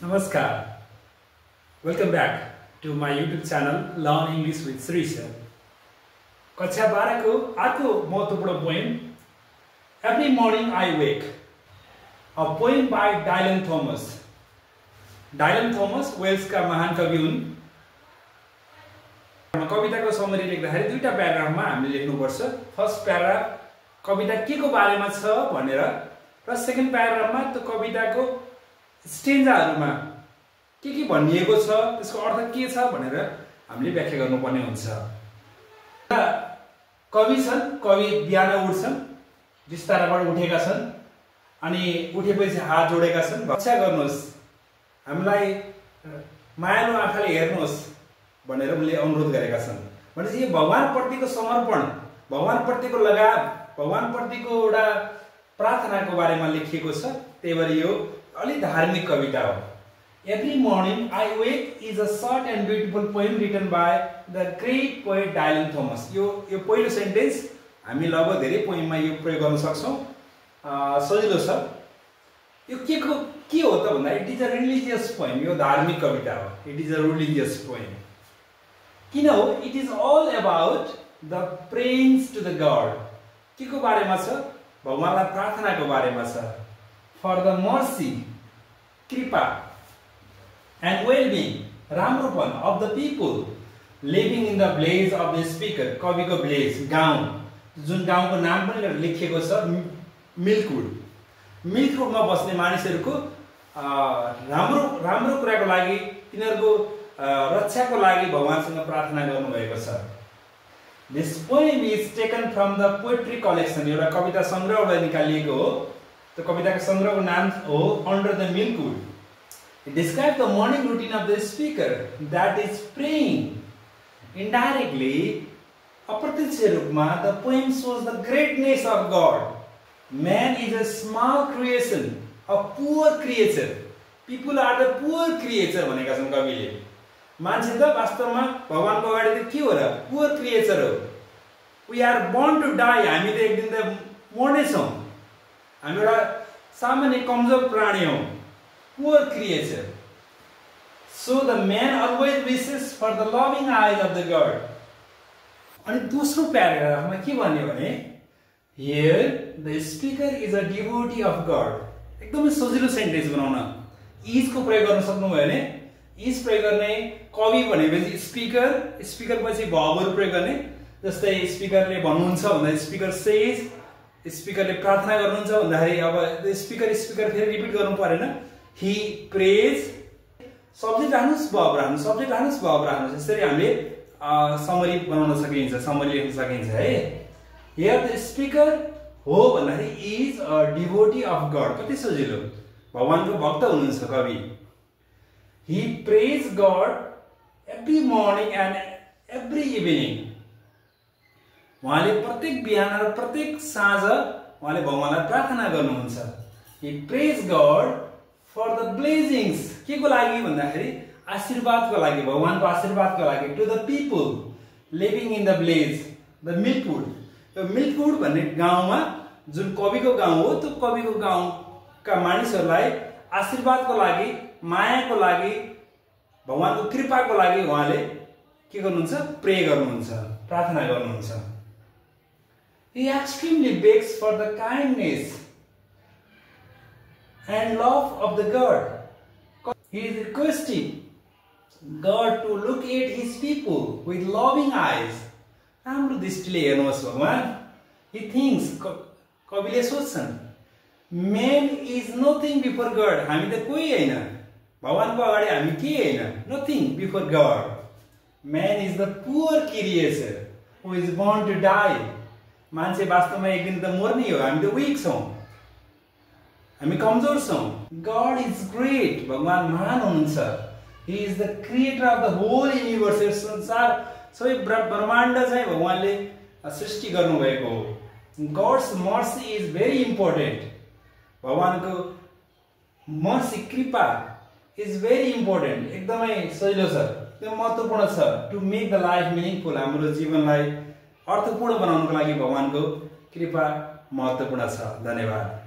Namaskar. Welcome back to my YouTube channel Learn English with Sri Sir. कक्षा 12 को अर्को महत्त्वपूर्ण poem Every Morning I Wake, a poem by Dylan Thomas. Dylan Thomas Wales का महान कवि हुन्. कविताको समरी लेख्दाखेरि दुईटा प्याराग्राफमा हामीले लेख्नुपर्छ. फर्स्ट प्याराग्राफ कविता केको बारेमा छ भनेर र सेकेन्ड प्याराग्राफमा त्यो कविताको स्टेन्जाहरुमा के भनिएको छ त्यसको अर्थ के छ भनेर हामीले व्याख्या गर्नुपर्ने हुन्छ. कवि छन्, कवि बिहान उठ्छन्, बिस्ताराबाट उठेका छन् अनि उठेपछि हात जोडेका छन्. रक्षा गर्नुहोस्, हामीलाई मायालु आँखाले हेर्नुहोस् भनेर उनले अनुरोध गरेका छन्. भनेपछि यो भगवानप्रतिको समर्पण, भगवानप्रतिको लगाव, भगवानप्रतिको एउटा प्रार्थनाको बारेमा लेखिएको छ. त्यही भएर यो अलि धार्मिक कविता हो. Every morning I wake is a short and beautiful poem written by the great poet Dylan Thomas. यो पहिलो सेन्टेन्स हामी लगभग धेरै पोइममा यो प्रयोग गर्न सक्छौं. सजिलो छ. यो के हो त भन्दा it is a religious poem. यो धार्मिक कविता हो. It is a religious poem. किन हो? It is all about the prayers to the god. केको बारेमा छ? भगवानलाई प्रार्थनाको बारेमा छ. फर द मर्सी, कृपा and well-being, राम्रोपन of the people living in the blaze of the speaker. कविको blaze, गाउँ, जुन गाउँको नाम पनि लेखिएको छ मिल्कवुड. मिल्कवुडमा बस्ने मानिसहरूको राम्रो कुराको लागि, तिनीहरूको रक्षाको लागि भगवानसँग प्रार्थना गर्नुभएको छ. This poem is taken from the poetry collection. एउटा कविता संग्रहबाट निकालिएको हो. त्यो कविताको संग्रहको नाम हो Under the Milkwood. It describes the morning routine of the speaker that is praying. Indirectly, अप्रत्यक्ष रूपमा, the poem shows the greatness of God. Man is a small creation, a poor creature. People are the poor creature भनेका छन् कविले. मान्छे त वास्तवमा भगवानको अगाडि त के हो र? Poor creature हो. We are born to die. हामी त एक दिन त मर्ने छौं. हामी एउटा सामान्य कमजोर प्राणी हौं. Poor creature. So the man always wishes for the loving eyes of the God. अनि दोस्रो प्याराग्राफमा के भन्यो भने here the speaker is a devotee of God. एकदमै सजिलो सेन्टेन्स बनाउन is को प्रयोग गर्न सक्नुभयो भने is प्रयोग गर्ने. कवि भनेपछि स्पिकर पछि भर्बहरु प्रयोग गर्ने. जस्तै स्पिकरले भन्नुहुन्छ भन्दा स्पिकर सेज, स्पिकरले प्रार्थना गर्नुहुन्छ भन्दाखेरि अब स्पिकर फेरि रिपिट गर्नु परेन. He prays. सब्जेक्ट राख्नुस्, verb राख्नुस्, सब्जेक्ट राख्नुस्, verb राख्नुस्. यसरी हामीले समरी बनाउन सकिन्छ, समरी लेख्न सकिन्छ है. Here the speaker हो भन्दाखेरि is a devotee of God. कति सजिलो. भगवानको भक्त हुनुहुन्छ कवि. He prays God every morning and every evening. उहाँले प्रत्येक बिहान र प्रत्येक साँझ उहाँले भगवानलाई प्रार्थना गर्नुहुन्छ. He prays God for the blessings. के को लागि भन्दाखेरि आशीर्वादको लागि, भगवानको आशीर्वादको लागि. To the people living in the blaze, the milkwood. यो मिल्कवुड भन्ने गाउँमा जुन कविको गाउँ हो, त्यो कविको गाउँका मानिसहरूलाई आशीर्वादको लागि, मायाको लागि, भगवानको कृपाको लागि उहाँले के गर्नुहुन्छ? प्रे गर्नुहुन्छ, प्रार्थना गर्नुहुन्छ. He extremely begs for the kindness and love of the God. He is requesting God to look at his people with loving eyes. राम्रो दृष्टिले हेर्नुहोस् भगवान. He thinks, कविले सोच्छन्, man is nothing before God. हामी त कोही हैन, भगवानको अगाडि हामी के हैन. Nothing before God. Man is the poor creature who is born to die. मान्छे वास्तवमा एक दिन त मर्ने हो. हामी त वीक छौं, हामी कमजोर छौं. God is great. भगवान महान हुनुहुन्छ. He is the creator of the whole universe. संसार सबै ब्रह्माण्ड चाहिँ भगवानले सृष्टि गर्नु भएको हो. God's mercy is very important. भगवानको mercy, कृपा is very important. एकदमै सजिलो छ, एकदम महत्त्वपूर्ण छ. To make the life meaningful. हाम्रो जीवनलाई अर्थपूर्ण बनाउनको लागि भगवानको कृपा महत्त्वपूर्ण छ. धन्यवाद.